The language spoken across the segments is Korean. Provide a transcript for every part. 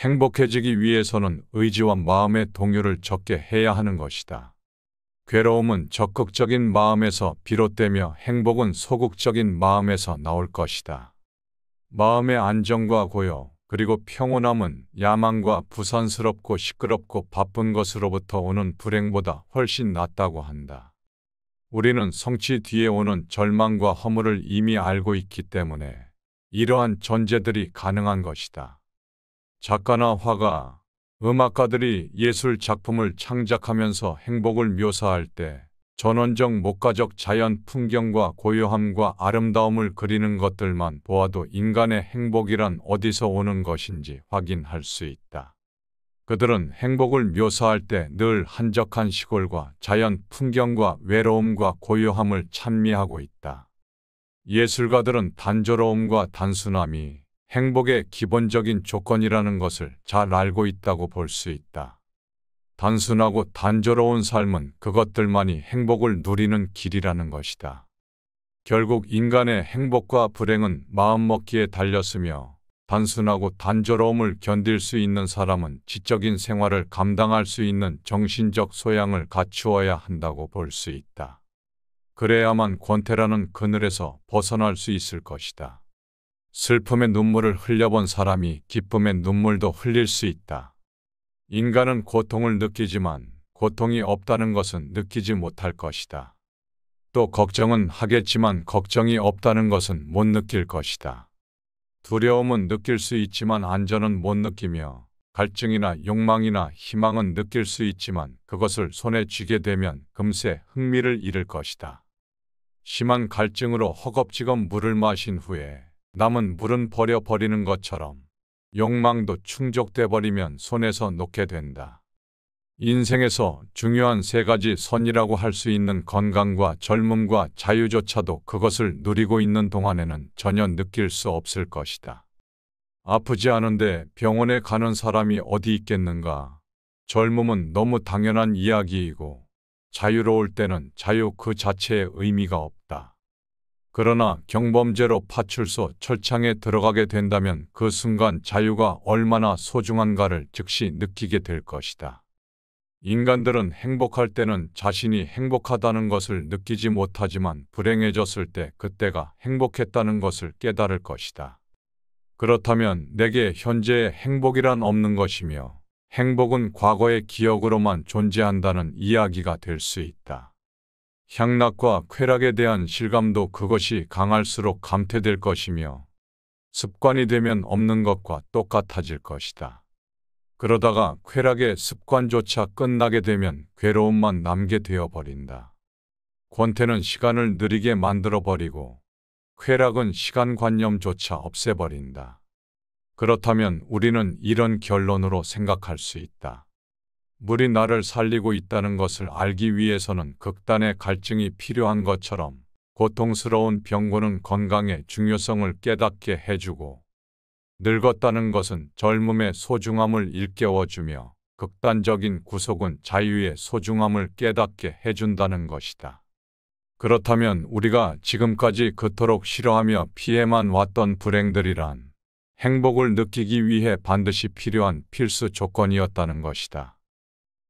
행복해지기 위해서는 의지와 마음의 동요를 적게 해야 하는 것이다. 괴로움은 적극적인 마음에서 비롯되며 행복은 소극적인 마음에서 나올 것이다. 마음의 안정과 고요, 그리고 평온함은 야망과 부산스럽고 시끄럽고 바쁜 것으로부터 오는 불행보다 훨씬 낫다고 한다. 우리는 성취 뒤에 오는 절망과 허물을 이미 알고 있기 때문에 이러한 전제들이 가능한 것이다. 작가나 화가, 음악가들이 예술 작품을 창작하면서 행복을 묘사할 때 전원적 목가적 자연 풍경과 고요함과 아름다움을 그리는 것들만 보아도 인간의 행복이란 어디서 오는 것인지 확인할 수 있다. 그들은 행복을 묘사할 때 늘 한적한 시골과 자연 풍경과 외로움과 고요함을 찬미하고 있다. 예술가들은 단조로움과 단순함이 행복의 기본적인 조건이라는 것을 잘 알고 있다고 볼 수 있다. 단순하고 단조로운 삶은 그것들만이 행복을 누리는 길이라는 것이다. 결국 인간의 행복과 불행은 마음먹기에 달렸으며 단순하고 단조로움을 견딜 수 있는 사람은 지적인 생활을 감당할 수 있는 정신적 소양을 갖추어야 한다고 볼 수 있다. 그래야만 권태라는 그늘에서 벗어날 수 있을 것이다. 슬픔의 눈물을 흘려본 사람이 기쁨의 눈물도 흘릴 수 있다. 인간은 고통을 느끼지만 고통이 없다는 것은 느끼지 못할 것이다. 또 걱정은 하겠지만 걱정이 없다는 것은 못 느낄 것이다. 두려움은 느낄 수 있지만 안전은 못 느끼며 갈증이나 욕망이나 희망은 느낄 수 있지만 그것을 손에 쥐게 되면 금세 흥미를 잃을 것이다. 심한 갈증으로 허겁지겁 물을 마신 후에 남은 물은 버려버리는 것처럼 욕망도 충족돼 버리면 손에서 놓게 된다. 인생에서 중요한 세 가지 선이라고 할 수 있는 건강과 젊음과 자유조차도 그것을 누리고 있는 동안에는 전혀 느낄 수 없을 것이다. 아프지 않은데 병원에 가는 사람이 어디 있겠는가? 젊음은 너무 당연한 이야기이고 자유로울 때는 자유 그 자체의 의미가 없다. 그러나 경범죄로 파출소 철창에 들어가게 된다면 그 순간 자유가 얼마나 소중한가를 즉시 느끼게 될 것이다. 인간들은 행복할 때는 자신이 행복하다는 것을 느끼지 못하지만 불행해졌을 때 그때가 행복했다는 것을 깨달을 것이다. 그렇다면 내게 현재의 행복이란 없는 것이며 행복은 과거의 기억으로만 존재한다는 이야기가 될 수 있다. 향락과 쾌락에 대한 실감도 그것이 강할수록 감퇴될 것이며 습관이 되면 없는 것과 똑같아질 것이다. 그러다가 쾌락의 습관조차 끝나게 되면 괴로움만 남게 되어버린다. 권태는 시간을 느리게 만들어버리고 쾌락은 시간관념조차 없애버린다. 그렇다면 우리는 이런 결론으로 생각할 수 있다. 물이 나를 살리고 있다는 것을 알기 위해서는 극단의 갈증이 필요한 것처럼 고통스러운 병고는 건강의 중요성을 깨닫게 해주고 늙었다는 것은 젊음의 소중함을 일깨워주며 극단적인 구속은 자유의 소중함을 깨닫게 해준다는 것이다. 그렇다면 우리가 지금까지 그토록 싫어하며 피해만 왔던 불행들이란 행복을 느끼기 위해 반드시 필요한 필수 조건이었다는 것이다.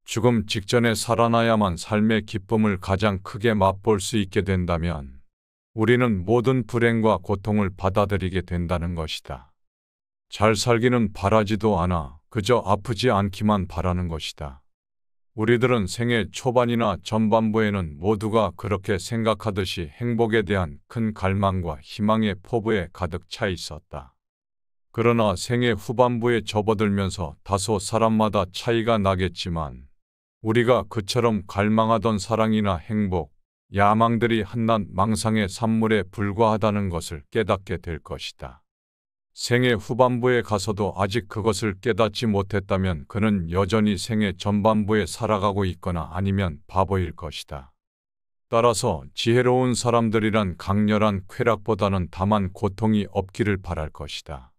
죽음 직전에 살아나야만 삶의 기쁨을 가장 크게 맛볼 수 있게 된다면 우리는 모든 불행과 고통을 받아들이게 된다는 것이다. 잘 살기는 바라지도 않아 그저 아프지 않기만 바라는 것이다. 우리들은 생애 초반이나 전반부에는 모두가 그렇게 생각하듯이 행복에 대한 큰 갈망과 희망의 포부에 가득 차 있었다. 그러나 생애 후반부에 접어들면서 다소 사람마다 차이가 나겠지만 우리가 그처럼 갈망하던 사랑이나 행복, 야망들이 한낱 망상의 산물에 불과하다는 것을 깨닫게 될 것이다. 생애 후반부에 가서도 아직 그것을 깨닫지 못했다면 그는 여전히 생애 전반부에 살아가고 있거나 아니면 바보일 것이다. 따라서 지혜로운 사람들이란 강렬한 쾌락보다는 다만 고통이 없기를 바랄 것이다.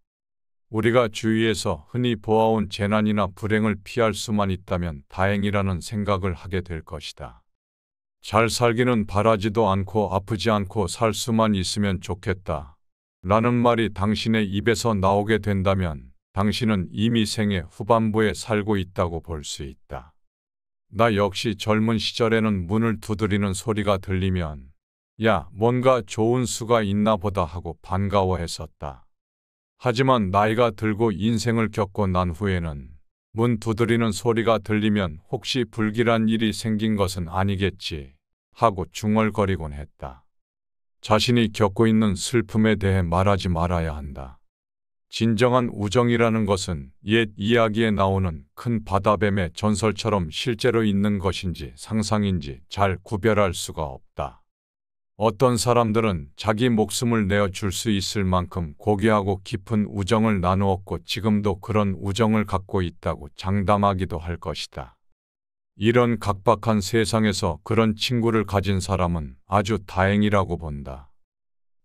우리가 주위에서 흔히 보아온 재난이나 불행을 피할 수만 있다면 다행이라는 생각을 하게 될 것이다. 잘 살기는 바라지도 않고 아프지 않고 살 수만 있으면 좋겠다. 라는 말이 당신의 입에서 나오게 된다면 당신은 이미 생애 후반부에 살고 있다고 볼 수 있다. 나 역시 젊은 시절에는 문을 두드리는 소리가 들리면 야, 뭔가 좋은 수가 있나 보다 하고 반가워했었다. 하지만 나이가 들고 인생을 겪고 난 후에는 문 두드리는 소리가 들리면 혹시 불길한 일이 생긴 것은 아니겠지 하고 중얼거리곤 했다. 자신이 겪고 있는 슬픔에 대해 말하지 말아야 한다. 진정한 우정이라는 것은 옛 이야기에 나오는 큰 바다뱀의 전설처럼 실제로 있는 것인지 상상인지 잘 구별할 수가 없다. 어떤 사람들은 자기 목숨을 내어줄 수 있을 만큼 고귀하고 깊은 우정을 나누었고 지금도 그런 우정을 갖고 있다고 장담하기도 할 것이다. 이런 각박한 세상에서 그런 친구를 가진 사람은 아주 다행이라고 본다.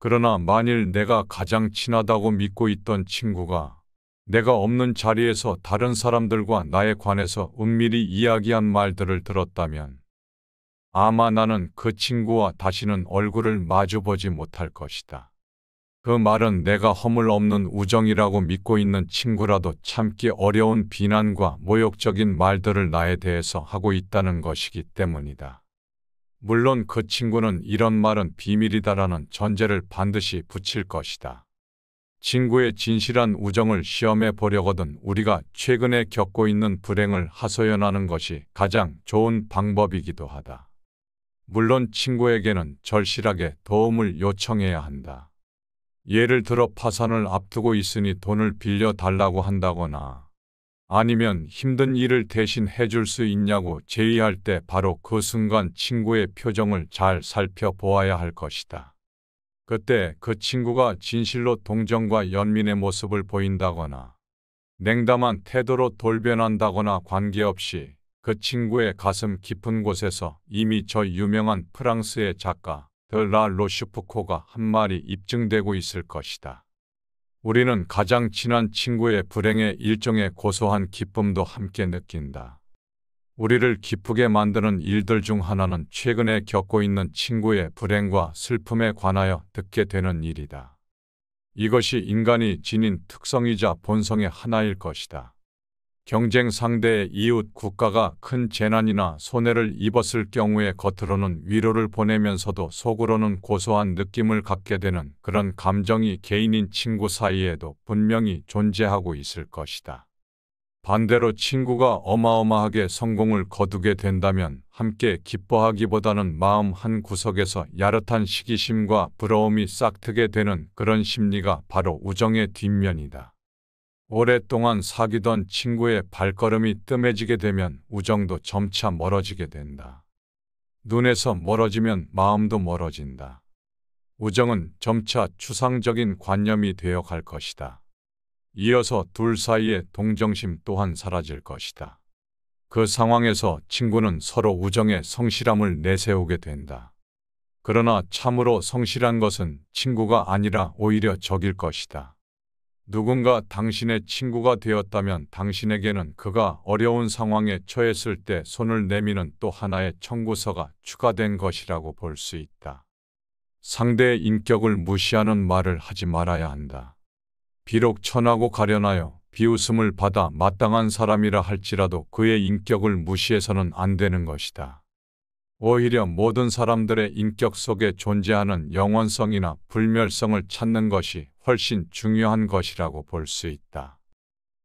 그러나 만일 내가 가장 친하다고 믿고 있던 친구가 내가 없는 자리에서 다른 사람들과 나에 관해서 은밀히 이야기한 말들을 들었다면 아마 나는 그 친구와 다시는 얼굴을 마주보지 못할 것이다. 그 말은 내가 허물 없는 우정이라고 믿고 있는 친구라도 참기 어려운 비난과 모욕적인 말들을 나에 대해서 하고 있다는 것이기 때문이다. 물론 그 친구는 이런 말은 비밀이다라는 전제를 반드시 붙일 것이다. 친구의 진실한 우정을 시험해 보려거든 우리가 최근에 겪고 있는 불행을 하소연하는 것이 가장 좋은 방법이기도 하다. 물론 친구에게는 절실하게 도움을 요청해야 한다. 예를 들어 파산을 앞두고 있으니 돈을 빌려 달라고 한다거나 아니면 힘든 일을 대신 해줄 수 있냐고 제의할 때 바로 그 순간 친구의 표정을 잘 살펴보아야 할 것이다. 그때 그 친구가 진실로 동정과 연민의 모습을 보인다거나 냉담한 태도로 돌변한다거나 관계없이 그 친구의 가슴 깊은 곳에서 이미 저 유명한 프랑스의 작가 라 로슈프코가 한 말이 입증되고 있을 것이다. 우리는 가장 친한 친구의 불행에 일종의 고소한 기쁨도 함께 느낀다. 우리를 기쁘게 만드는 일들 중 하나는 최근에 겪고 있는 친구의 불행과 슬픔에 관하여 듣게 되는 일이다. 이것이 인간이 지닌 특성이자 본성의 하나일 것이다. 경쟁 상대의 이웃 국가가 큰 재난이나 손해를 입었을 경우에 겉으로는 위로를 보내면서도 속으로는 고소한 느낌을 갖게 되는 그런 감정이 개인인 친구 사이에도 분명히 존재하고 있을 것이다. 반대로 친구가 어마어마하게 성공을 거두게 된다면 함께 기뻐하기보다는 마음 한 구석에서 야릇한 시기심과 부러움이 싹트게 되는 그런 심리가 바로 우정의 뒷면이다. 오랫동안 사귀던 친구의 발걸음이 뜸해지게 되면 우정도 점차 멀어지게 된다. 눈에서 멀어지면 마음도 멀어진다. 우정은 점차 추상적인 관념이 되어 갈 것이다. 이어서 둘 사이의 동정심 또한 사라질 것이다. 그 상황에서 친구는 서로 우정의 성실함을 내세우게 된다. 그러나 참으로 성실한 것은 친구가 아니라 오히려 적일 것이다. 누군가 당신의 친구가 되었다면 당신에게는 그가 어려운 상황에 처했을 때 손을 내미는 또 하나의 청구서가 추가된 것이라고 볼 수 있다. 상대의 인격을 무시하는 말을 하지 말아야 한다. 비록 천하고 가련하여 비웃음을 받아 마땅한 사람이라 할지라도 그의 인격을 무시해서는 안 되는 것이다. 오히려 모든 사람들의 인격 속에 존재하는 영원성이나 불멸성을 찾는 것이 훨씬 중요한 것이라고 볼 수 있다.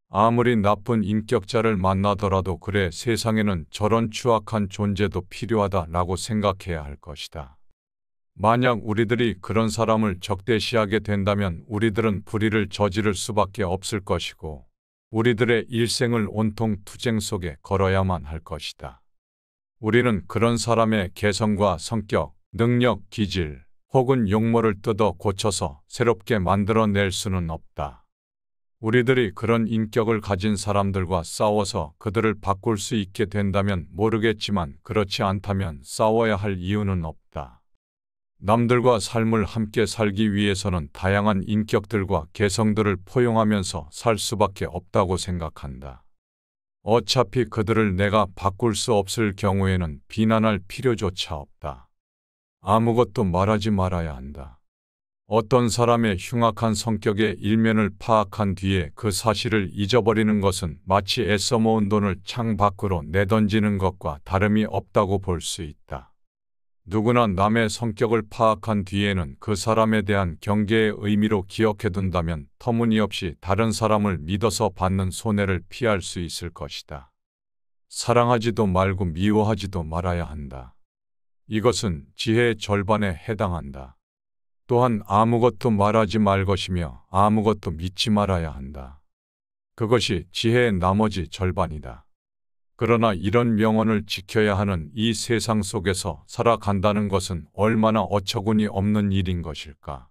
아무리 나쁜 인격자를 만나더라도 그래 세상에는 저런 추악한 존재도 필요하다라고 생각해야 할 것이다. 만약 우리들이 그런 사람을 적대시하게 된다면 우리들은 불의를 저지를 수밖에 없을 것이고 우리들의 일생을 온통 투쟁 속에 걸어야만 할 것이다. 우리는 그런 사람의 개성과 성격, 능력, 기질 혹은 용모를 뜯어 고쳐서 새롭게 만들어낼 수는 없다. 우리들이 그런 인격을 가진 사람들과 싸워서 그들을 바꿀 수 있게 된다면 모르겠지만 그렇지 않다면 싸워야 할 이유는 없다. 남들과 삶을 함께 살기 위해서는 다양한 인격들과 개성들을 포용하면서 살 수밖에 없다고 생각한다. 어차피 그들을 내가 바꿀 수 없을 경우에는 비난할 필요조차 없다. 아무것도 말하지 말아야 한다. 어떤 사람의 흉악한 성격의 일면을 파악한 뒤에 그 사실을 잊어버리는 것은 마치 애써 모은 돈을 창 밖으로 내던지는 것과 다름이 없다고 볼 수 있다. 누구나 남의 성격을 파악한 뒤에는 그 사람에 대한 경계의 의미로 기억해둔다면 터무니없이 다른 사람을 믿어서 받는 손해를 피할 수 있을 것이다. 사랑하지도 말고 미워하지도 말아야 한다. 이것은 지혜의 절반에 해당한다. 또한 아무것도 말하지 말 것이며 아무것도 믿지 말아야 한다. 그것이 지혜의 나머지 절반이다. 그러나 이런 명언을 지켜야 하는 이 세상 속에서 살아간다는 것은 얼마나 어처구니 없는 일인 것일까.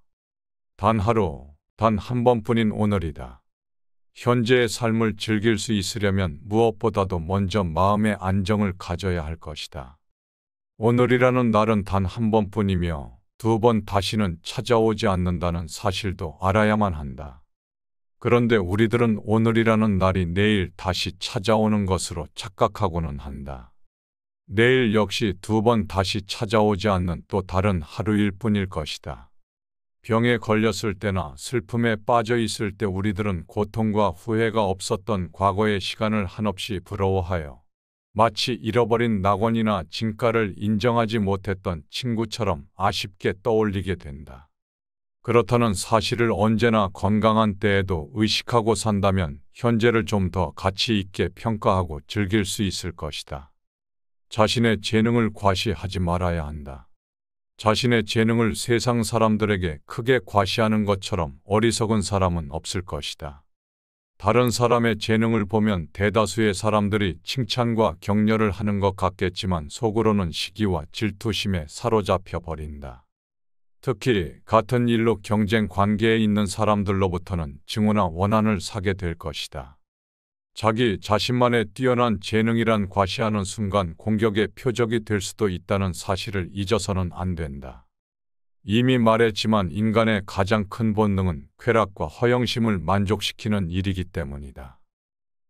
단 하루, 단 한 번뿐인 오늘이다. 현재의 삶을 즐길 수 있으려면 무엇보다도 먼저 마음의 안정을 가져야 할 것이다. 오늘이라는 날은 단 한 번뿐이며 2번 다시는 찾아오지 않는다는 사실도 알아야만 한다. 그런데 우리들은 오늘이라는 날이 내일 다시 찾아오는 것으로 착각하고는 한다. 내일 역시 2번 다시 찾아오지 않는 또 다른 하루일 뿐일 것이다. 병에 걸렸을 때나 슬픔에 빠져 있을 때 우리들은 고통과 후회가 없었던 과거의 시간을 한없이 부러워하여 마치 잃어버린 낙원이나 진가를 인정하지 못했던 친구처럼 아쉽게 떠올리게 된다. 그렇다는 사실을 언제나 건강한 때에도 의식하고 산다면 현재를 좀 더 가치 있게 평가하고 즐길 수 있을 것이다. 자신의 재능을 과시하지 말아야 한다. 자신의 재능을 세상 사람들에게 크게 과시하는 것처럼 어리석은 사람은 없을 것이다. 다른 사람의 재능을 보면 대다수의 사람들이 칭찬과 격려를 하는 것 같겠지만 속으로는 시기와 질투심에 사로잡혀 버린다. 특히 같은 일로 경쟁 관계에 있는 사람들로부터는 증오나 원한을 사게 될 것이다. 자기 자신만의 뛰어난 재능이란 과시하는 순간 공격의 표적이 될 수도 있다는 사실을 잊어서는 안 된다. 이미 말했지만 인간의 가장 큰 본능은 쾌락과 허영심을 만족시키는 일이기 때문이다.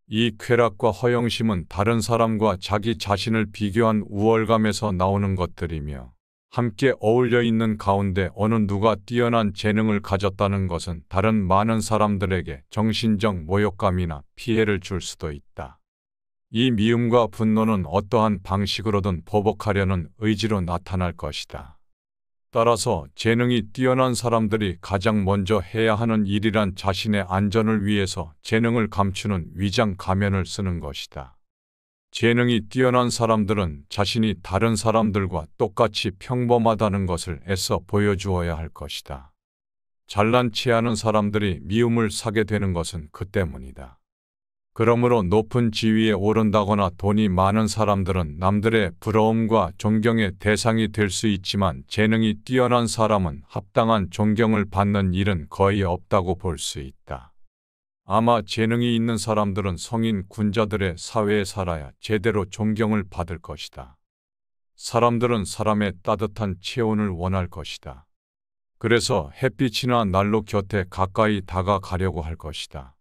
이 쾌락과 허영심은 다른 사람과 자기 자신을 비교한 우월감에서 나오는 것들이며 함께 어울려 있는 가운데 어느 누가 뛰어난 재능을 가졌다는 것은 다른 많은 사람들에게 정신적 모욕감이나 피해를 줄 수도 있다. 이 미움과 분노는 어떠한 방식으로든 보복하려는 의지로 나타날 것이다. 따라서 재능이 뛰어난 사람들이 가장 먼저 해야 하는 일이란 자신의 안전을 위해서 재능을 감추는 위장 가면을 쓰는 것이다. 재능이 뛰어난 사람들은 자신이 다른 사람들과 똑같이 평범하다는 것을 애써 보여주어야 할 것이다. 잘난 체하는 사람들이 미움을 사게 되는 것은 그 때문이다. 그러므로 높은 지위에 오른다거나 돈이 많은 사람들은 남들의 부러움과 존경의 대상이 될 수 있지만 재능이 뛰어난 사람은 합당한 존경을 받는 일은 거의 없다고 볼 수 있다. 아마 재능이 있는 사람들은 성인 군자들의 사회에 살아야 제대로 존경을 받을 것이다. 사람들은 사람의 따뜻한 체온을 원할 것이다. 그래서 햇빛이나 난로 곁에 가까이 다가가려고 할 것이다.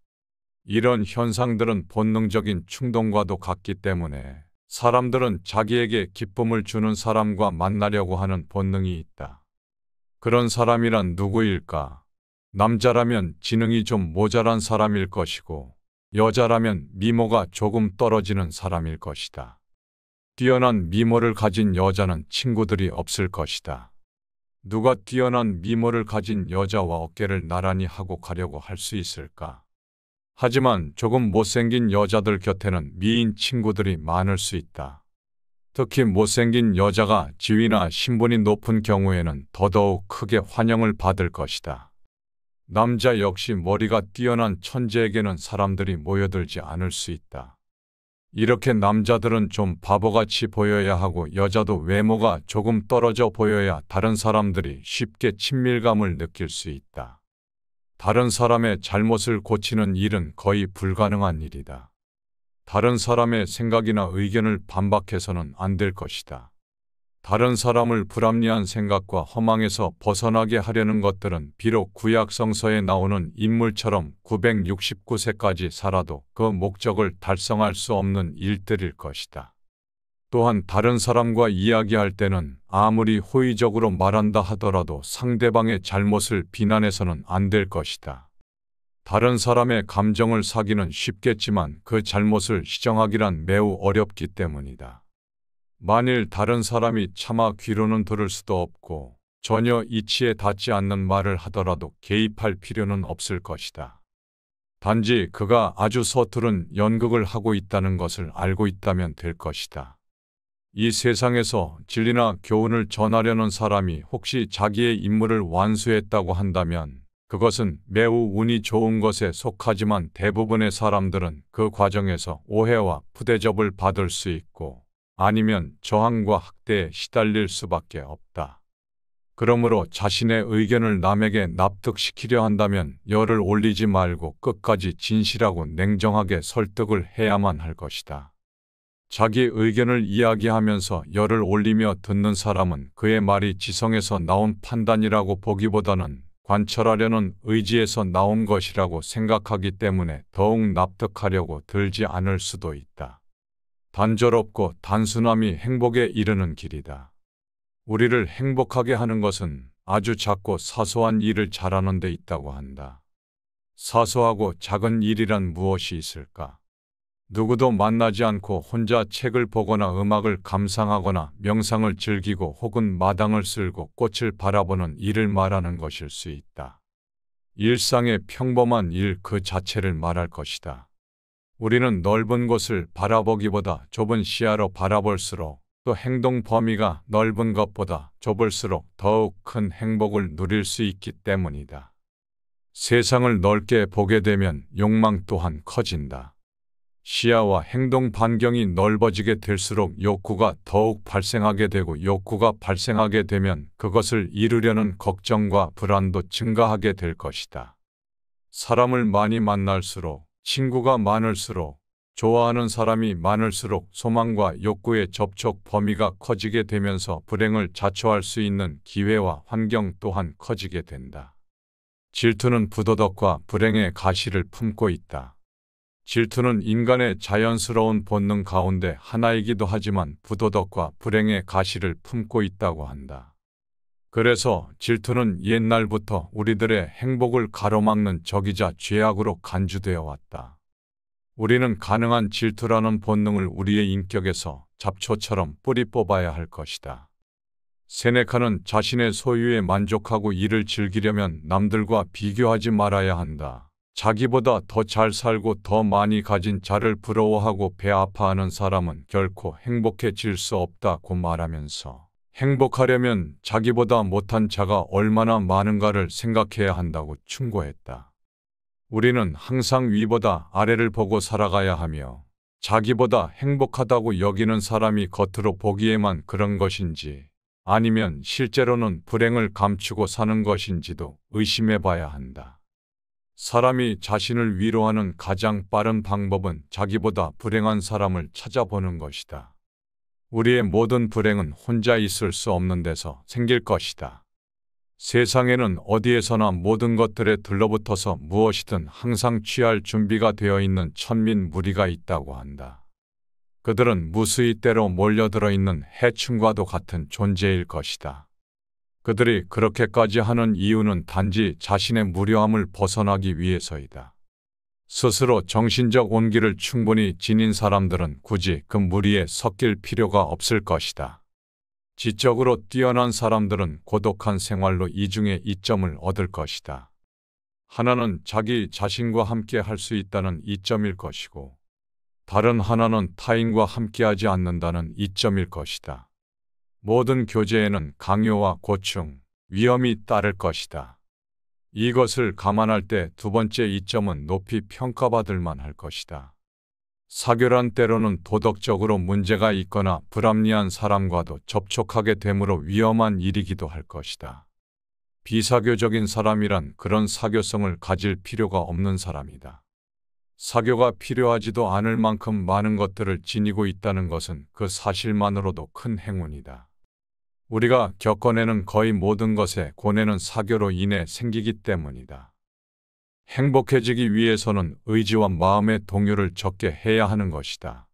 이런 현상들은 본능적인 충동과도 같기 때문에 사람들은 자기에게 기쁨을 주는 사람과 만나려고 하는 본능이 있다. 그런 사람이란 누구일까? 남자라면 지능이 좀 모자란 사람일 것이고 여자라면 미모가 조금 떨어지는 사람일 것이다. 뛰어난 미모를 가진 여자는 친구들이 없을 것이다. 누가 뛰어난 미모를 가진 여자와 어깨를 나란히 하고 가려고 할 수 있을까? 하지만 조금 못생긴 여자들 곁에는 미인 친구들이 많을 수 있다. 특히 못생긴 여자가 지위나 신분이 높은 경우에는 더더욱 크게 환영을 받을 것이다. 남자 역시 머리가 뛰어난 천재에게는 사람들이 모여들지 않을 수 있다. 이렇게 남자들은 좀 바보같이 보여야 하고 여자도 외모가 조금 떨어져 보여야 다른 사람들이 쉽게 친밀감을 느낄 수 있다. 다른 사람의 잘못을 고치는 일은 거의 불가능한 일이다. 다른 사람의 생각이나 의견을 반박해서는 안 될 것이다. 다른 사람을 불합리한 생각과 허망에서 벗어나게 하려는 것들은 비록 구약 성서에 나오는 인물처럼 969세까지 살아도 그 목적을 달성할 수 없는 일들일 것이다. 또한 다른 사람과 이야기할 때는 아무리 호의적으로 말한다 하더라도 상대방의 잘못을 비난해서는 안 될 것이다. 다른 사람의 감정을 사기는 쉽겠지만 그 잘못을 시정하기란 매우 어렵기 때문이다. 만일 다른 사람이 차마 귀로는 들을 수도 없고 전혀 이치에 닿지 않는 말을 하더라도 개입할 필요는 없을 것이다. 단지 그가 아주 서투른 연극을 하고 있다는 것을 알고 있다면 될 것이다. 이 세상에서 진리나 교훈을 전하려는 사람이 혹시 자기의 임무를 완수했다고 한다면 그것은 매우 운이 좋은 것에 속하지만 대부분의 사람들은 그 과정에서 오해와 푸대접을 받을 수 있고 아니면 저항과 학대에 시달릴 수밖에 없다. 그러므로 자신의 의견을 남에게 납득시키려 한다면 열을 올리지 말고 끝까지 진실하고 냉정하게 설득을 해야만 할 것이다. 자기 의견을 이야기하면서 열을 올리며 듣는 사람은 그의 말이 지성에서 나온 판단이라고 보기보다는 관철하려는 의지에서 나온 것이라고 생각하기 때문에 더욱 납득하려고 들지 않을 수도 있다. 단조롭고 단순함이 행복에 이르는 길이다. 우리를 행복하게 하는 것은 아주 작고 사소한 일을 잘하는 데 있다고 한다. 사소하고 작은 일이란 무엇이 있을까? 누구도 만나지 않고 혼자 책을 보거나 음악을 감상하거나 명상을 즐기고 혹은 마당을 쓸고 꽃을 바라보는 일을 말하는 것일 수 있다. 일상의 평범한 일 그 자체를 말할 것이다. 우리는 넓은 곳을 바라보기보다 좁은 시야로 바라볼수록 또 행동 범위가 넓은 것보다 좁을수록 더욱 큰 행복을 누릴 수 있기 때문이다. 세상을 넓게 보게 되면 욕망 또한 커진다. 시야와 행동 반경이 넓어지게 될수록 욕구가 더욱 발생하게 되고 욕구가 발생하게 되면 그것을 이루려는 걱정과 불안도 증가하게 될 것이다. 사람을 많이 만날수록, 친구가 많을수록, 좋아하는 사람이 많을수록 소망과 욕구의 접촉 범위가 커지게 되면서 불행을 자초할 수 있는 기회와 환경 또한 커지게 된다. 질투는 부도덕과 불행의 가시를 품고 있다. 질투는 인간의 자연스러운 본능 가운데 하나이기도 하지만 부도덕과 불행의 가시를 품고 있다고 한다. 그래서 질투는 옛날부터 우리들의 행복을 가로막는 적이자 죄악으로 간주되어 왔다. 우리는 가능한 질투라는 본능을 우리의 인격에서 잡초처럼 뿌리 뽑아야 할 것이다. 세네카는 자신의 소유에 만족하고 이를 즐기려면 남들과 비교하지 말아야 한다. 자기보다 더 잘 살고 더 많이 가진 자를 부러워하고 배 아파하는 사람은 결코 행복해질 수 없다고 말하면서 행복하려면 자기보다 못한 자가 얼마나 많은가를 생각해야 한다고 충고했다. 우리는 항상 위보다 아래를 보고 살아가야 하며 자기보다 행복하다고 여기는 사람이 겉으로 보기에만 그런 것인지 아니면 실제로는 불행을 감추고 사는 것인지도 의심해 봐야 한다. 사람이 자신을 위로하는 가장 빠른 방법은 자기보다 불행한 사람을 찾아보는 것이다. 우리의 모든 불행은 혼자 있을 수 없는 데서 생길 것이다. 세상에는 어디에서나 모든 것들에 들러붙어서 무엇이든 항상 취할 준비가 되어 있는 천민 무리가 있다고 한다. 그들은 무수히 때로 몰려들어 있는 해충과도 같은 존재일 것이다. 그들이 그렇게까지 하는 이유는 단지 자신의 무료함을 벗어나기 위해서이다. 스스로 정신적 온기를 충분히 지닌 사람들은 굳이 그 무리에 섞일 필요가 없을 것이다. 지적으로 뛰어난 사람들은 고독한 생활로 이중의 이점을 얻을 것이다. 하나는 자기 자신과 함께 할 수 있다는 이점일 것이고 다른 하나는 타인과 함께하지 않는다는 이점일 것이다. 모든 교제에는 강요와 고충, 위험이 따를 것이다. 이것을 감안할 때 두 번째 이점은 높이 평가받을 만할 것이다. 사교란 때로는 도덕적으로 문제가 있거나 불합리한 사람과도 접촉하게 되므로 위험한 일이기도 할 것이다. 비사교적인 사람이란 그런 사교성을 가질 필요가 없는 사람이다. 사교가 필요하지도 않을 만큼 많은 것들을 지니고 있다는 것은 그 사실만으로도 큰 행운이다. 우리가 겪어내는 거의 모든 것의 고뇌는 사교로 인해 생기기 때문이다. 행복해지기 위해서는 의지와 마음의 동요를 적게 해야 하는 것이다.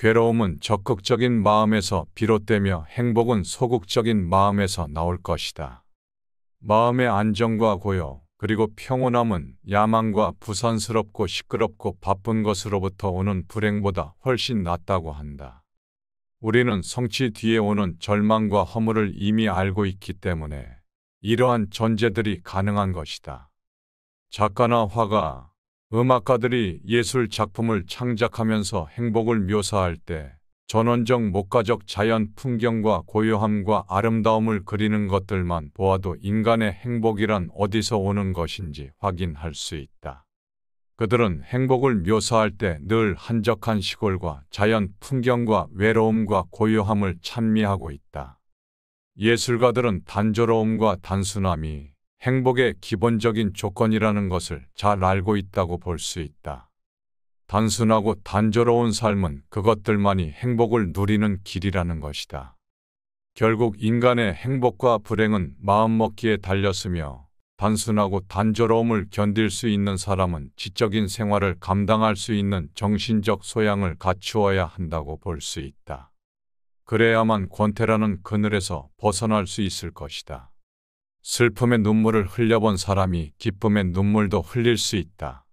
괴로움은 적극적인 마음에서 비롯되며 행복은 소극적인 마음에서 나올 것이다. 마음의 안정과 고요, 그리고 평온함은 야망과 부산스럽고 시끄럽고 바쁜 것으로부터 오는 불행보다 훨씬 낫다고 한다. 우리는 성취 뒤에 오는 절망과 허물을 이미 알고 있기 때문에 이러한 전제들이 가능한 것이다. 작가나 화가, 음악가들이 예술 작품을 창작하면서 행복을 묘사할 때 전원적 목가적 자연 풍경과 고요함과 아름다움을 그리는 것들만 보아도 인간의 행복이란 어디서 오는 것인지 확인할 수 있다. 그들은 행복을 묘사할 때 늘 한적한 시골과 자연 풍경과 외로움과 고요함을 찬미하고 있다. 예술가들은 단조로움과 단순함이 행복의 기본적인 조건이라는 것을 잘 알고 있다고 볼 수 있다. 단순하고 단조로운 삶은 그것들만이 행복을 누리는 길이라는 것이다. 결국 인간의 행복과 불행은 마음먹기에 달렸으며 단순하고 단조로움을 견딜 수 있는 사람은 지적인 생활을 감당할 수 있는 정신적 소양을 갖추어야 한다고 볼 수 있다. 그래야만 권태라는 그늘에서 벗어날 수 있을 것이다. 슬픔의 눈물을 흘려본 사람이 기쁨의 눈물도 흘릴 수 있다.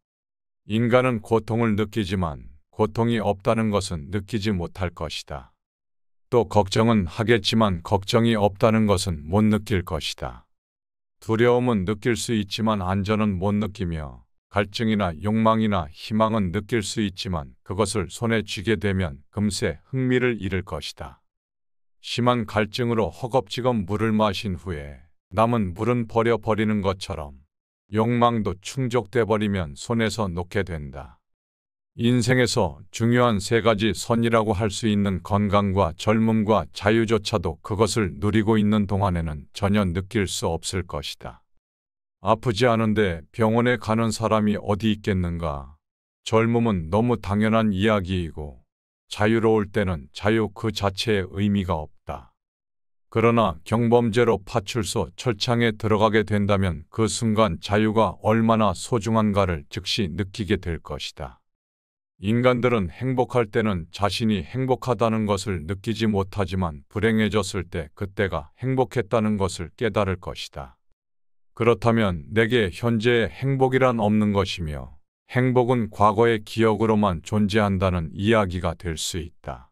인간은 고통을 느끼지만 고통이 없다는 것은 느끼지 못할 것이다. 또 걱정은 하겠지만 걱정이 없다는 것은 못 느낄 것이다. 두려움은 느낄 수 있지만 안전은 못 느끼며 갈증이나 욕망이나 희망은 느낄 수 있지만 그것을 손에 쥐게 되면 금세 흥미를 잃을 것이다. 심한 갈증으로 허겁지겁 물을 마신 후에 남은 물은 버려버리는 것처럼 욕망도 충족돼 버리면 손에서 놓게 된다. 인생에서 중요한 세 가지 선이라고 할 수 있는 건강과 젊음과 자유조차도 그것을 누리고 있는 동안에는 전혀 느낄 수 없을 것이다. 아프지 않은데 병원에 가는 사람이 어디 있겠는가? 젊음은 너무 당연한 이야기이고 자유로울 때는 자유 그 자체의 의미가 없다. 그러나 경범죄로 파출소 철창에 들어가게 된다면 그 순간 자유가 얼마나 소중한가를 즉시 느끼게 될 것이다. 인간들은 행복할 때는 자신이 행복하다는 것을 느끼지 못하지만 불행해졌을 때 그때가 행복했다는 것을 깨달을 것이다. 그렇다면 내게 현재의 행복이란 없는 것이며 행복은 과거의 기억으로만 존재한다는 이야기가 될 수 있다.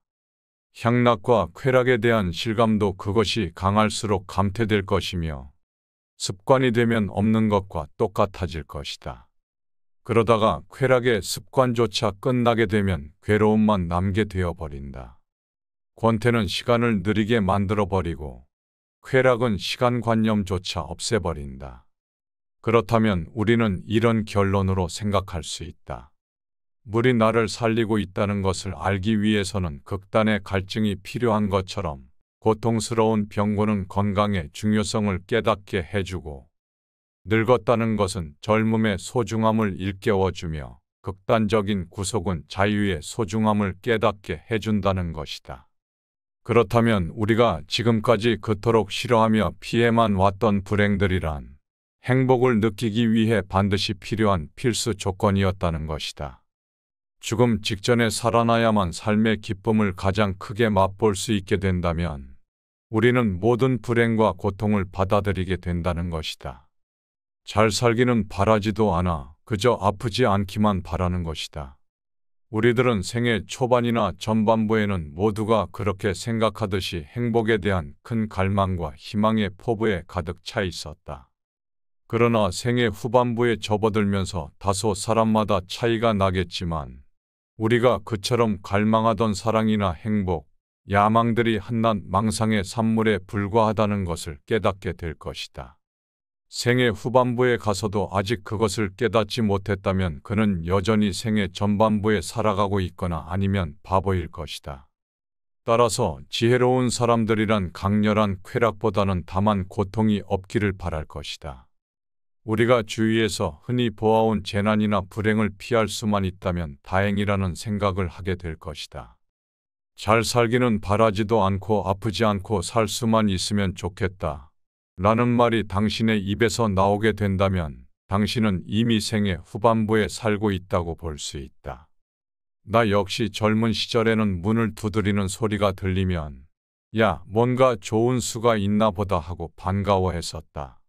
향락과 쾌락에 대한 실감도 그것이 강할수록 감퇴될 것이며 습관이 되면 없는 것과 똑같아질 것이다. 그러다가 쾌락의 습관조차 끝나게 되면 괴로움만 남게 되어버린다. 권태는 시간을 느리게 만들어버리고 쾌락은 시간관념조차 없애버린다. 그렇다면 우리는 이런 결론으로 생각할 수 있다. 물이 나를 살리고 있다는 것을 알기 위해서는 극단의 갈증이 필요한 것처럼 고통스러운 병고는 건강의 중요성을 깨닫게 해주고 늙었다는 것은 젊음의 소중함을 일깨워주며 극단적인 구속은 자유의 소중함을 깨닫게 해준다는 것이다. 그렇다면 우리가 지금까지 그토록 싫어하며 피해만 왔던 불행들이란 행복을 느끼기 위해 반드시 필요한 필수 조건이었다는 것이다. 죽음 직전에 살아나야만 삶의 기쁨을 가장 크게 맛볼 수 있게 된다면 우리는 모든 불행과 고통을 받아들이게 된다는 것이다. 잘 살기는 바라지도 않아 그저 아프지 않기만 바라는 것이다. 우리들은 생애 초반이나 전반부에는 모두가 그렇게 생각하듯이 행복에 대한 큰 갈망과 희망의 포부에 가득 차 있었다. 그러나 생애 후반부에 접어들면서 다소 사람마다 차이가 나겠지만 우리가 그처럼 갈망하던 사랑이나 행복, 야망들이 한낱 망상의 산물에 불과하다는 것을 깨닫게 될 것이다. 생애 후반부에 가서도 아직 그것을 깨닫지 못했다면 그는 여전히 생애 전반부에 살아가고 있거나 아니면 바보일 것이다. 따라서 지혜로운 사람들이란 강렬한 쾌락보다는 다만 고통이 없기를 바랄 것이다. 우리가 주위에서 흔히 보아온 재난이나 불행을 피할 수만 있다면 다행이라는 생각을 하게 될 것이다. 잘 살기는 바라지도 않고 아프지 않고 살 수만 있으면 좋겠다. 라는 말이 당신의 입에서 나오게 된다면 당신은 이미 생애 후반부에 살고 있다고 볼 수 있다. 나 역시 젊은 시절에는 문을 두드리는 소리가 들리면 야, 뭔가 좋은 수가 있나 보다 하고 반가워했었다.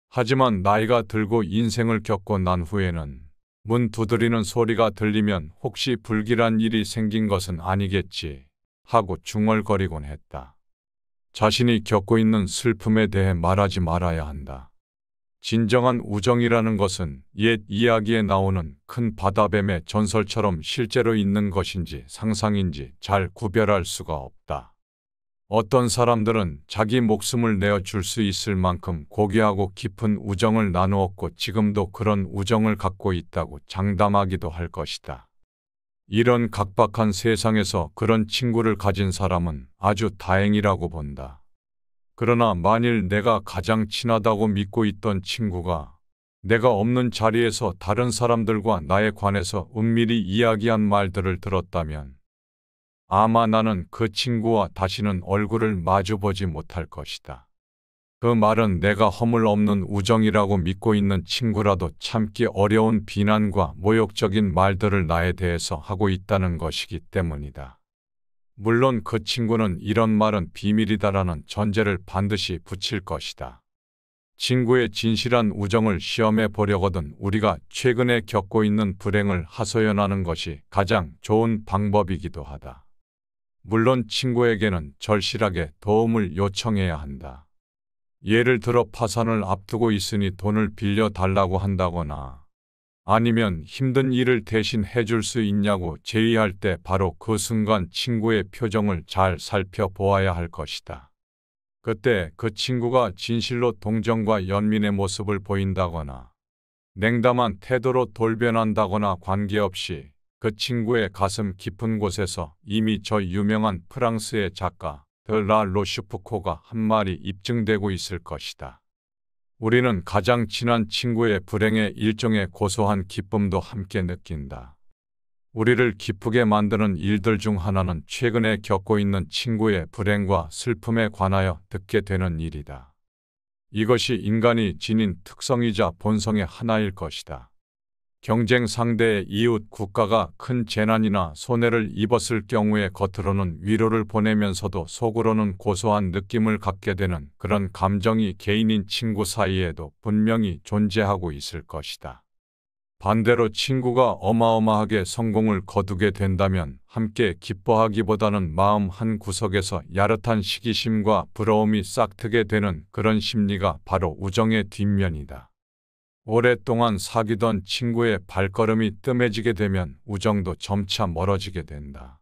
하지만 나이가 들고 인생을 겪고 난 후에는 문 두드리는 소리가 들리면 혹시 불길한 일이 생긴 것은 아니겠지 하고 중얼거리곤 했다. 자신이 겪고 있는 슬픔에 대해 말하지 말아야 한다. 진정한 우정이라는 것은 옛 이야기에 나오는 큰 바다뱀의 전설처럼 실제로 있는 것인지 상상인지 잘 구별할 수가 없다. 어떤 사람들은 자기 목숨을 내어줄 수 있을 만큼 고귀하고 깊은 우정을 나누었고 지금도 그런 우정을 갖고 있다고 장담하기도 할 것이다. 이런 각박한 세상에서 그런 친구를 가진 사람은 아주 다행이라고 본다. 그러나 만일 내가 가장 친하다고 믿고 있던 친구가 내가 없는 자리에서 다른 사람들과 나에 관해서 은밀히 이야기한 말들을 들었다면 아마 나는 그 친구와 다시는 얼굴을 마주보지 못할 것이다. 그 말은 내가 허물 없는 우정이라고 믿고 있는 친구라도 참기 어려운 비난과 모욕적인 말들을 나에 대해서 하고 있다는 것이기 때문이다. 물론 그 친구는 이런 말은 비밀이다라는 전제를 반드시 붙일 것이다. 친구의 진실한 우정을 시험해 보려거든 우리가 최근에 겪고 있는 불행을 하소연하는 것이 가장 좋은 방법이기도 하다. 물론 친구에게는 절실하게 도움을 요청해야 한다. 예를 들어 파산을 앞두고 있으니 돈을 빌려 달라고 한다거나 아니면 힘든 일을 대신 해줄 수 있냐고 제의할 때 바로 그 순간 친구의 표정을 잘 살펴보아야 할 것이다. 그때 그 친구가 진실로 동정과 연민의 모습을 보인다거나 냉담한 태도로 돌변한다거나 관계없이 그 친구의 가슴 깊은 곳에서 이미 저 유명한 프랑스의 작가 라 로슈프코가 한 말이 입증되고 있을 것이다. 우리는 가장 친한 친구의 불행에 일종의 고소한 기쁨도 함께 느낀다. 우리를 기쁘게 만드는 일들 중 하나는 최근에 겪고 있는 친구의 불행과 슬픔에 관하여 듣게 되는 일이다. 이것이 인간이 지닌 특성이자 본성의 하나일 것이다. 경쟁 상대의 이웃 국가가 큰 재난이나 손해를 입었을 경우에 겉으로는 위로를 보내면서도 속으로는 고소한 느낌을 갖게 되는 그런 감정이 개인인 친구 사이에도 분명히 존재하고 있을 것이다. 반대로 친구가 어마어마하게 성공을 거두게 된다면 함께 기뻐하기보다는 마음 한 구석에서 야릇한 시기심과 부러움이 싹트게 되는 그런 심리가 바로 우정의 뒷면이다. 오랫동안 사귀던 친구의 발걸음이 뜸해지게 되면 우정도 점차 멀어지게 된다.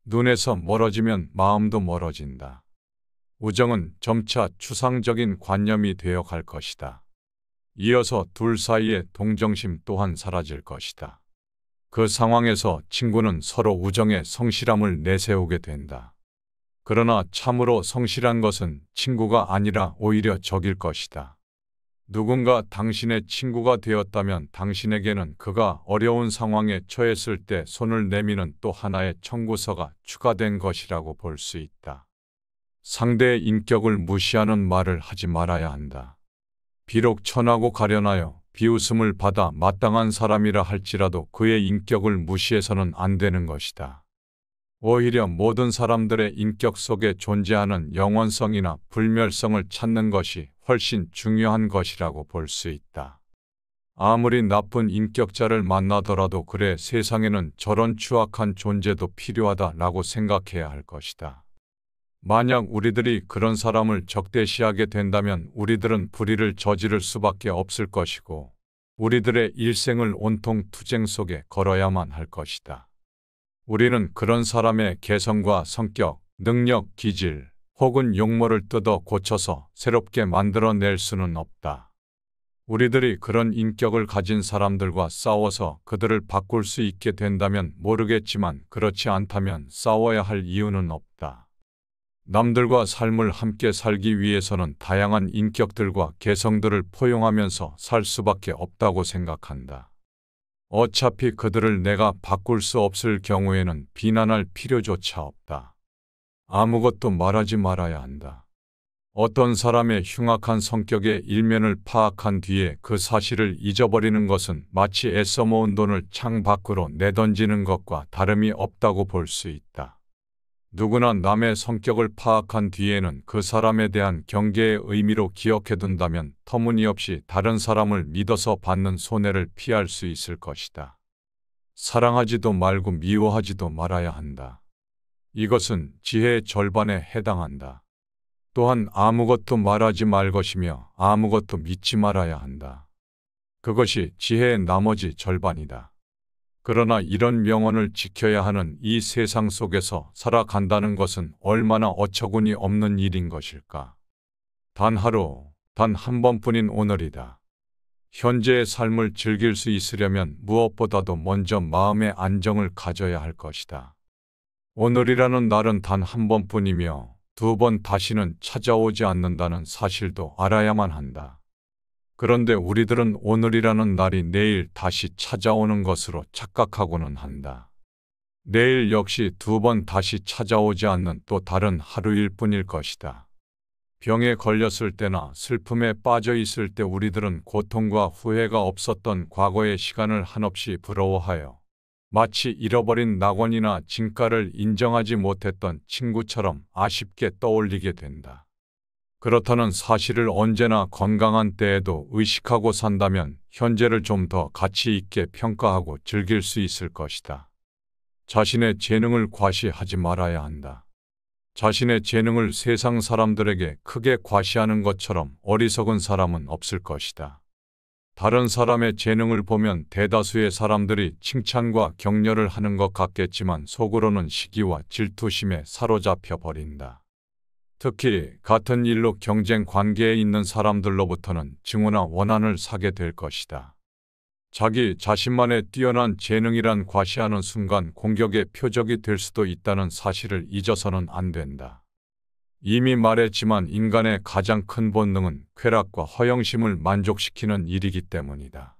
눈에서 멀어지면 마음도 멀어진다. 우정은 점차 추상적인 관념이 되어 갈 것이다. 이어서 둘 사이의 동정심 또한 사라질 것이다. 그 상황에서 친구는 서로 우정의 성실함을 내세우게 된다. 그러나 참으로 성실한 것은 친구가 아니라 오히려 적일 것이다. 누군가 당신의 친구가 되었다면 당신에게는 그가 어려운 상황에 처했을 때 손을 내미는 또 하나의 청구서가 추가된 것이라고 볼 수 있다. 상대의 인격을 무시하는 말을 하지 말아야 한다. 비록 천하고 가련하여 비웃음을 받아 마땅한 사람이라 할지라도 그의 인격을 무시해서는 안 되는 것이다. 오히려 모든 사람들의 인격 속에 존재하는 영원성이나 불멸성을 찾는 것이 훨씬 중요한 것이라고 볼 수 있다. 아무리 나쁜 인격자를 만나더라도 그래 세상에는 저런 추악한 존재도 필요하다라고 생각해야 할 것이다. 만약 우리들이 그런 사람을 적대시하게 된다면 우리들은 불의를 저지를 수밖에 없을 것이고 우리들의 일생을 온통 투쟁 속에 걸어야만 할 것이다. 우리는 그런 사람의 개성과 성격, 능력, 기질 혹은 용모를 뜯어 고쳐서 새롭게 만들어낼 수는 없다. 우리들이 그런 인격을 가진 사람들과 싸워서 그들을 바꿀 수 있게 된다면 모르겠지만 그렇지 않다면 싸워야 할 이유는 없다. 남들과 삶을 함께 살기 위해서는 다양한 인격들과 개성들을 포용하면서 살 수밖에 없다고 생각한다. 어차피 그들을 내가 바꿀 수 없을 경우에는 비난할 필요조차 없다. 아무것도 말하지 말아야 한다. 어떤 사람의 흉악한 성격의 일면을 파악한 뒤에 그 사실을 잊어버리는 것은 마치 애써 모은 돈을 창 밖으로 내던지는 것과 다름이 없다고 볼 수 있다. 누구나 남의 성격을 파악한 뒤에는 그 사람에 대한 경계의 의미로 기억해둔다면 터무니없이 다른 사람을 믿어서 받는 손해를 피할 수 있을 것이다. 사랑하지도 말고 미워하지도 말아야 한다. 이것은 지혜의 절반에 해당한다. 또한 아무것도 말하지 말 것이며 아무것도 믿지 말아야 한다. 그것이 지혜의 나머지 절반이다. 그러나 이런 명언을 지켜야 하는 이 세상 속에서 살아간다는 것은 얼마나 어처구니 없는 일인 것일까. 단 하루, 단 한 번뿐인 오늘이다. 현재의 삶을 즐길 수 있으려면 무엇보다도 먼저 마음의 안정을 가져야 할 것이다. 오늘이라는 날은 단 한 번뿐이며 2번 다시는 찾아오지 않는다는 사실도 알아야만 한다. 그런데 우리들은 오늘이라는 날이 내일 다시 찾아오는 것으로 착각하고는 한다. 내일 역시 2번 다시 찾아오지 않는 또 다른 하루일 뿐일 것이다. 병에 걸렸을 때나 슬픔에 빠져 있을 때 우리들은 고통과 후회가 없었던 과거의 시간을 한없이 부러워하여 마치 잃어버린 낙원이나 진가를 인정하지 못했던 친구처럼 아쉽게 떠올리게 된다. 그렇다는 사실을 언제나 건강한 때에도 의식하고 산다면 현재를 좀 더 가치 있게 평가하고 즐길 수 있을 것이다. 자신의 재능을 과시하지 말아야 한다. 자신의 재능을 세상 사람들에게 크게 과시하는 것처럼 어리석은 사람은 없을 것이다. 다른 사람의 재능을 보면 대다수의 사람들이 칭찬과 격려를 하는 것 같겠지만 속으로는 시기와 질투심에 사로잡혀 버린다. 특히 같은 일로 경쟁 관계에 있는 사람들로부터는 증오나 원한을 사게 될 것이다. 자기 자신만의 뛰어난 재능이란 과시하는 순간 공격의 표적이 될 수도 있다는 사실을 잊어서는 안 된다. 이미 말했지만 인간의 가장 큰 본능은 쾌락과 허영심을 만족시키는 일이기 때문이다.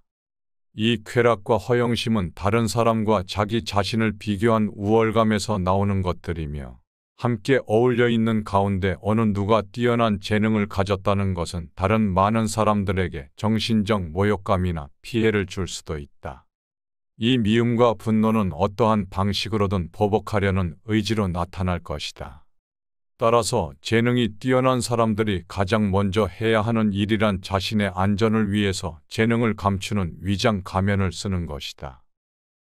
이 쾌락과 허영심은 다른 사람과 자기 자신을 비교한 우월감에서 나오는 것들이며 함께 어울려 있는 가운데 어느 누가 뛰어난 재능을 가졌다는 것은 다른 많은 사람들에게 정신적 모욕감이나 피해를 줄 수도 있다. 이 미움과 분노는 어떠한 방식으로든 보복하려는 의지로 나타날 것이다. 따라서 재능이 뛰어난 사람들이 가장 먼저 해야 하는 일이란 자신의 안전을 위해서 재능을 감추는 위장 가면을 쓰는 것이다.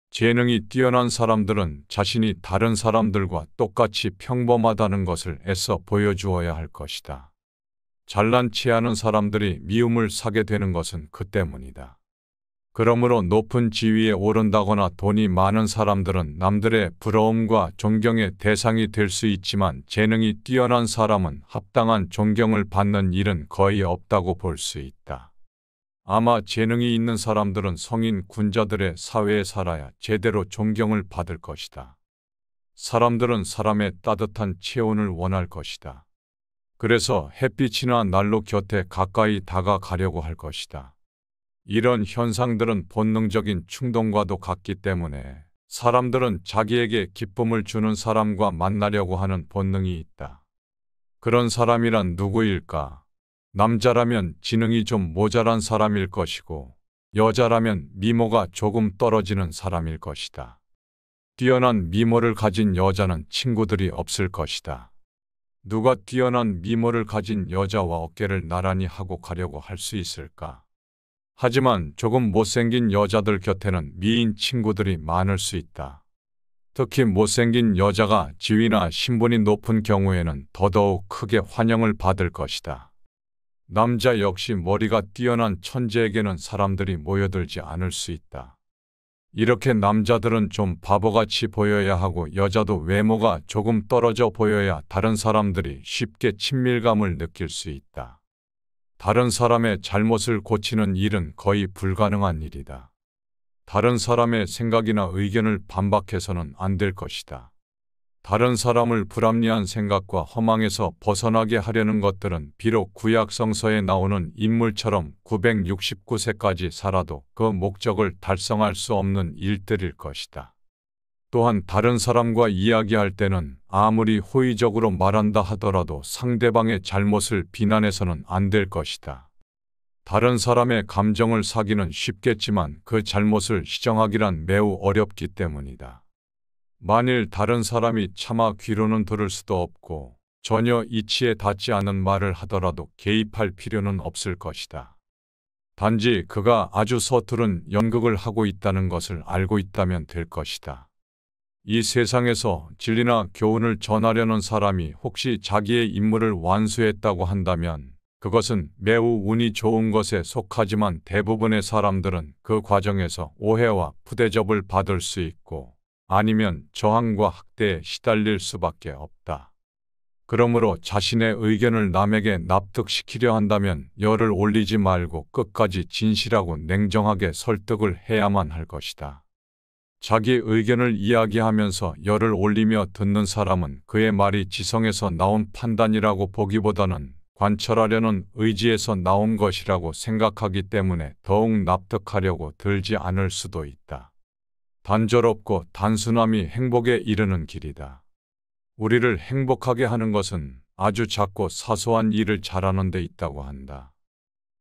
재능이 뛰어난 사람들은 자신이 다른 사람들과 똑같이 평범하다는 것을 애써 보여주어야 할 것이다. 잘난 체하는 사람들이 미움을 사게 되는 것은 그 때문이다. 그러므로 높은 지위에 오른다거나 돈이 많은 사람들은 남들의 부러움과 존경의 대상이 될 수 있지만 재능이 뛰어난 사람은 합당한 존경을 받는 일은 거의 없다고 볼 수 있다. 아마 재능이 있는 사람들은 성인 군자들의 사회에 살아야 제대로 존경을 받을 것이다. 사람들은 사람의 따뜻한 체온을 원할 것이다. 그래서 햇빛이나 난로 곁에 가까이 다가가려고 할 것이다. 이런 현상들은 본능적인 충동과도 같기 때문에 사람들은 자기에게 기쁨을 주는 사람과 만나려고 하는 본능이 있다. 그런 사람이란 누구일까? 남자라면 지능이 좀 모자란 사람일 것이고 여자라면 미모가 조금 떨어지는 사람일 것이다. 뛰어난 미모를 가진 여자는 친구들이 없을 것이다. 누가 뛰어난 미모를 가진 여자와 어깨를 나란히 하고 가려고 할 수 있을까? 하지만 조금 못생긴 여자들 곁에는 미인 친구들이 많을 수 있다. 특히 못생긴 여자가 지위나 신분이 높은 경우에는 더더욱 크게 환영을 받을 것이다. 남자 역시 머리가 뛰어난 천재에게는 사람들이 모여들지 않을 수 있다. 이렇게 남자들은 좀 바보같이 보여야 하고 여자도 외모가 조금 떨어져 보여야 다른 사람들이 쉽게 친밀감을 느낄 수 있다. 다른 사람의 잘못을 고치는 일은 거의 불가능한 일이다. 다른 사람의 생각이나 의견을 반박해서는 안 될 것이다. 다른 사람을 불합리한 생각과 허망에서 벗어나게 하려는 것들은 비록 구약 성서에 나오는 인물처럼 969세까지 살아도 그 목적을 달성할 수 없는 일들일 것이다. 또한 다른 사람과 이야기할 때는 아무리 호의적으로 말한다 하더라도 상대방의 잘못을 비난해서는 안 될 것이다. 다른 사람의 감정을 사기는 쉽겠지만 그 잘못을 시정하기란 매우 어렵기 때문이다. 만일 다른 사람이 차마 귀로는 들을 수도 없고 전혀 이치에 닿지 않은 말을 하더라도 개입할 필요는 없을 것이다. 단지 그가 아주 서투른 연극을 하고 있다는 것을 알고 있다면 될 것이다. 이 세상에서 진리나 교훈을 전하려는 사람이 혹시 자기의 임무를 완수했다고 한다면 그것은 매우 운이 좋은 것에 속하지만 대부분의 사람들은 그 과정에서 오해와 푸대접을 받을 수 있고 아니면 저항과 학대에 시달릴 수밖에 없다. 그러므로 자신의 의견을 남에게 납득시키려 한다면 열을 올리지 말고 끝까지 진실하고 냉정하게 설득을 해야만 할 것이다. 자기 의견을 이야기하면서 열을 올리며 듣는 사람은 그의 말이 지성에서 나온 판단이라고 보기보다는 관철하려는 의지에서 나온 것이라고 생각하기 때문에 더욱 납득하려고 들지 않을 수도 있다. 단조롭고 단순함이 행복에 이르는 길이다. 우리를 행복하게 하는 것은 아주 작고 사소한 일을 잘하는 데 있다고 한다.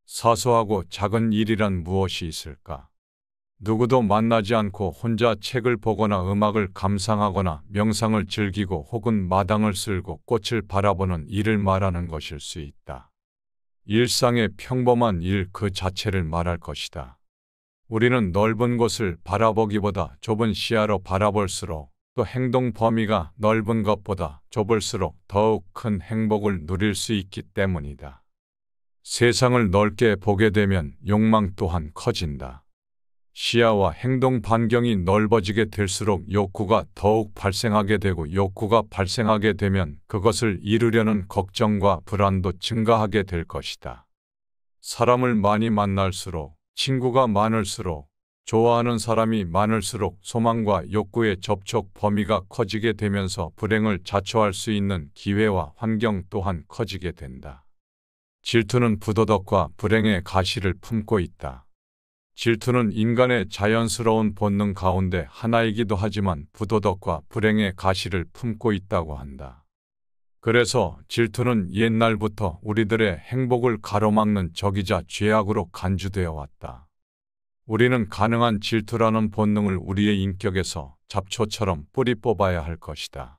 사소하고 작은 일이란 무엇이 있을까? 누구도 만나지 않고 혼자 책을 보거나 음악을 감상하거나 명상을 즐기고 혹은 마당을 쓸고 꽃을 바라보는 일을 말하는 것일 수 있다. 일상의 평범한 일 그 자체를 말할 것이다. 우리는 넓은 곳을 바라보기보다 좁은 시야로 바라볼수록 또 행동 범위가 넓은 것보다 좁을수록 더욱 큰 행복을 누릴 수 있기 때문이다. 세상을 넓게 보게 되면 욕망 또한 커진다. 시야와 행동 반경이 넓어지게 될수록 욕구가 더욱 발생하게 되고 욕구가 발생하게 되면 그것을 이루려는 걱정과 불안도 증가하게 될 것이다. 사람을 많이 만날수록, 친구가 많을수록, 좋아하는 사람이 많을수록 소망과 욕구의 접촉 범위가 커지게 되면서 불행을 자초할 수 있는 기회와 환경 또한 커지게 된다. 질투는 부도덕과 불행의 가시를 품고 있다. 질투는 인간의 자연스러운 본능 가운데 하나이기도 하지만 부도덕과 불행의 가시를 품고 있다고 한다. 그래서 질투는 옛날부터 우리들의 행복을 가로막는 적이자 죄악으로 간주되어 왔다. 우리는 가능한 질투라는 본능을 우리의 인격에서 잡초처럼 뿌리 뽑아야 할 것이다.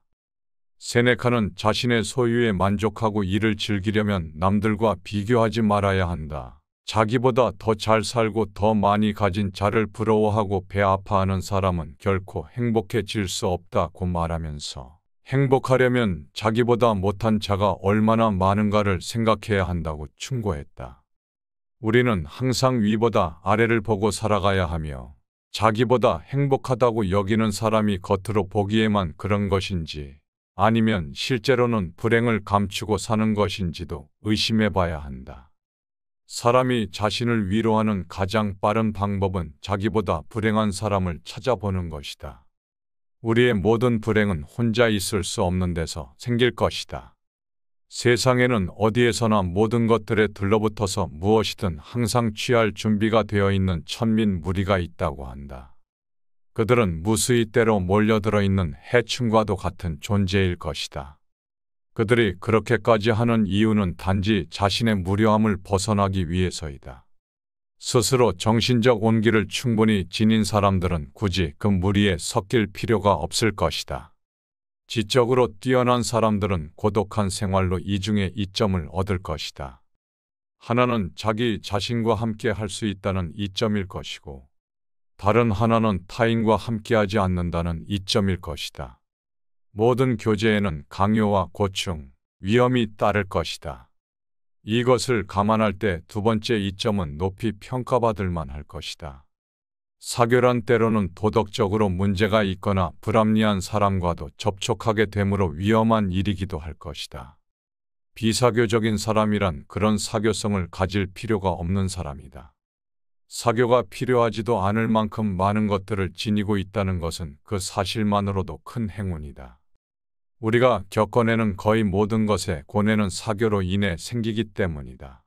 세네카는 자신의 소유에 만족하고 이를 즐기려면 남들과 비교하지 말아야 한다. 자기보다 더 잘 살고 더 많이 가진 자를 부러워하고 배 아파하는 사람은 결코 행복해질 수 없다고 말하면서 행복하려면 자기보다 못한 자가 얼마나 많은가를 생각해야 한다고 충고했다. 우리는 항상 위보다 아래를 보고 살아가야 하며 자기보다 행복하다고 여기는 사람이 겉으로 보기에만 그런 것인지 아니면 실제로는 불행을 감추고 사는 것인지도 의심해 봐야 한다. 사람이 자신을 위로하는 가장 빠른 방법은 자기보다 불행한 사람을 찾아보는 것이다. 우리의 모든 불행은 혼자 있을 수 없는 데서 생길 것이다. 세상에는 어디에서나 모든 것들에 들러붙어서 무엇이든 항상 취할 준비가 되어 있는 천민 무리가 있다고 한다. 그들은 무수히 때로 몰려들어 있는 해충과도 같은 존재일 것이다. 그들이 그렇게까지 하는 이유는 단지 자신의 무료함을 벗어나기 위해서이다. 스스로 정신적 온기를 충분히 지닌 사람들은 굳이 그 무리에 섞일 필요가 없을 것이다. 지적으로 뛰어난 사람들은 고독한 생활로 이중의 이점을 얻을 것이다. 하나는 자기 자신과 함께 할 수 있다는 이점일 것이고 다른 하나는 타인과 함께하지 않는다는 이점일 것이다. 모든 교제에는 강요와 고충, 위험이 따를 것이다. 이것을 감안할 때 두 번째 이점은 높이 평가받을 만할 것이다. 사교란 때로는 도덕적으로 문제가 있거나 불합리한 사람과도 접촉하게 되므로 위험한 일이기도 할 것이다. 비사교적인 사람이란 그런 사교성을 가질 필요가 없는 사람이다. 사교가 필요하지도 않을 만큼 많은 것들을 지니고 있다는 것은 그 사실만으로도 큰 행운이다. 우리가 겪어내는 거의 모든 것의 고뇌는 사교로 인해 생기기 때문이다.